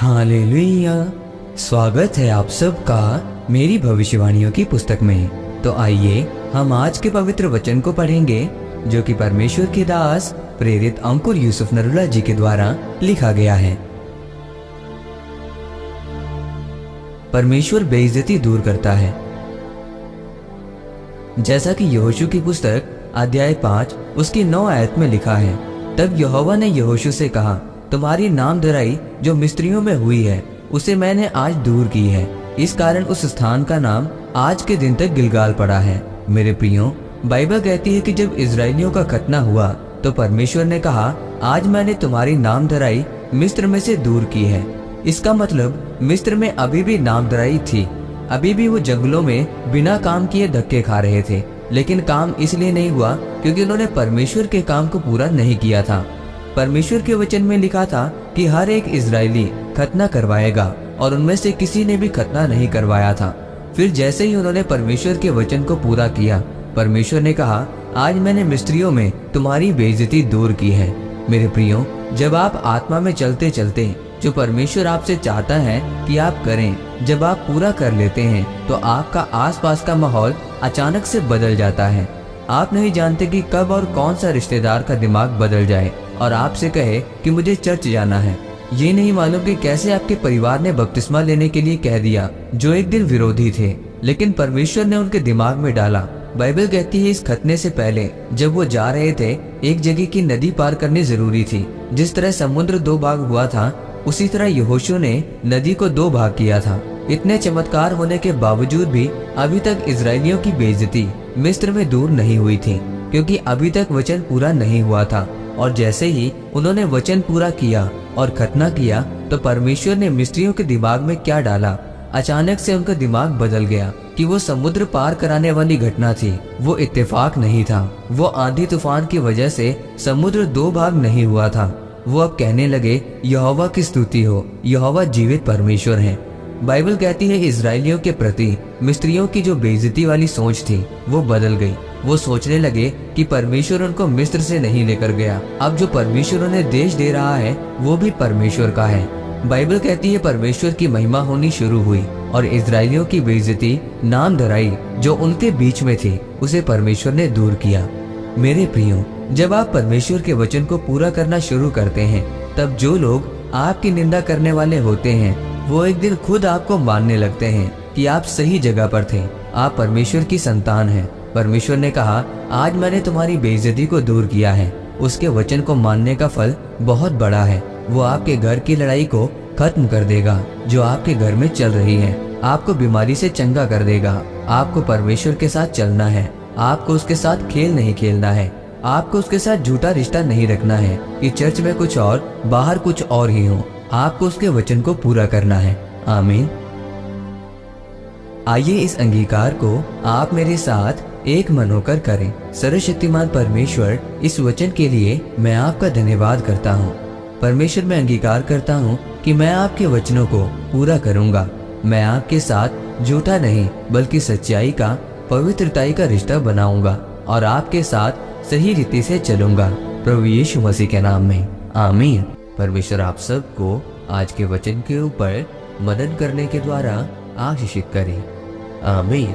Hallelujah. स्वागत है आप सबका मेरी भविष्यवाणियों की पुस्तक में। तो आइए हम आज के पवित्र वचन को पढ़ेंगे जो कि परमेश्वर के दास प्रेरित अंकुर यूसुफ नरूला जी के द्वारा लिखा गया है। परमेश्वर बेइज्जती दूर करता है। जैसा कि यहोशू की पुस्तक अध्याय 5 उसकी 9 आयत में लिखा है, तब यहोवा ने यहोशू से कहा, तुम्हारी नामधराई जो मिस्रियों में हुई है उसे मैंने आज दूर की है। इस कारण उस स्थान का नाम आज के दिन तक गिलगाल पड़ा है। मेरे प्रियो, बाइबल कहती है कि जब इजरायलियों का खतना हुआ तो परमेश्वर ने कहा, आज मैंने तुम्हारी नामधराई मिस्र में से दूर की है। इसका मतलब मिस्र में अभी भी नामधराई थी। अभी भी वो जंगलों में बिना काम किए धक्के खा रहे थे, लेकिन काम इसलिए नहीं हुआ क्योंकि उन्होंने परमेश्वर के काम को पूरा नहीं किया था। परमेश्वर के वचन में लिखा था कि हर एक इजरायली खतना करवाएगा और उनमें से किसी ने भी खतना नहीं करवाया था। फिर जैसे ही उन्होंने परमेश्वर के वचन को पूरा किया, परमेश्वर ने कहा, आज मैंने मिस्रियों में तुम्हारी बेइज्जती दूर की है। मेरे प्रियो, जब आप आत्मा में चलते चलते जो परमेश्वर आपसे चाहता है कि आप करें, जब आप पूरा कर लेते हैं तो आपका आसपास का माहौल अचानक से बदल जाता है। आप नहीं जानते कि कब और कौन सा रिश्तेदार का दिमाग बदल जाए और आपसे कहे कि मुझे चर्च जाना है। ये नहीं मालूम कि कैसे आपके परिवार ने बपतिस्मा लेने के लिए कह दिया जो एक दिन विरोधी थे, लेकिन परमेश्वर ने उनके दिमाग में डाला। बाइबल कहती है इस खतने से पहले जब वो जा रहे थे, एक जगह की नदी पार करनी जरूरी थी। जिस तरह समुद्र 2 भाग हुआ था, उसी तरह यहोशू ने नदी को 2 भाग किया था। इतने चमत्कार होने के बावजूद भी अभी तक इजरायलियों की बेइज्जती मिस्र में दूर नहीं हुई थी, क्योंकि अभी तक वचन पूरा नहीं हुआ था। और जैसे ही उन्होंने वचन पूरा किया और खतना किया तो परमेश्वर ने मिस्रियों के दिमाग में क्या डाला, अचानक से उनका दिमाग बदल गया कि वो समुद्र पार कराने वाली घटना थी, वो इत्तेफाक नहीं था। वो आंधी तूफान की वजह से समुद्र 2 भाग नहीं हुआ था। वो अब कहने लगे, यहोवा की स्तुति हो, यहोवा जीवित परमेश्वर है। बाइबल कहती है इजरायलियों के प्रति मिस्रियों की जो बेइज्जती वाली सोच थी वो बदल गई। वो सोचने लगे कि परमेश्वर उनको मिस्र से नहीं लेकर गया, अब जो परमेश्वर उन्हें देश दे रहा है वो भी परमेश्वर का है। बाइबल कहती है परमेश्वर की महिमा होनी शुरू हुई और इजरायलियों की बेइज्जती नामधराई जो उनके बीच में थी उसे परमेश्वर ने दूर किया। मेरे प्रियो, जब आप परमेश्वर के वचन को पूरा करना शुरू करते हैं, तब जो लोग आपकी निंदा करने वाले होते हैं वो एक दिन खुद आपको मानने लगते हैं कि आप सही जगह पर थे, आप परमेश्वर की संतान हैं। परमेश्वर ने कहा, आज मैंने तुम्हारी बेइज्जती को दूर किया है। उसके वचन को मानने का फल बहुत बड़ा है। वो आपके घर की लड़ाई को खत्म कर देगा जो आपके घर में चल रही है। आपको बीमारी से चंगा कर देगा। आपको परमेश्वर के साथ चलना है। आपको उसके साथ खेल नहीं खेलना है। आपको उसके साथ झूठा रिश्ता नहीं रखना है कि चर्च में कुछ और बाहर कुछ और ही हो। आपको उसके वचन को पूरा करना है। आमीन। आइए इस अंगीकार को आप मेरे साथ एक मन होकर करें। सर्वशक्तिमान परमेश्वर, इस वचन के लिए मैं आपका धन्यवाद करता हूँ। परमेश्वर, मैं अंगीकार करता हूँ कि मैं आपके वचनों को पूरा करूँगा। मैं आपके साथ झूठा नहीं बल्कि सच्चाई का, पवित्रताई का रिश्ता बनाऊंगा और आपके साथ सही रीति से चलूंगा, प्रभु यीशु मसीह के नाम में। आमीन। परमेश्वर आप सबको आज के वचन के ऊपर मदद करने के द्वारा आशीषित करे। आमीन।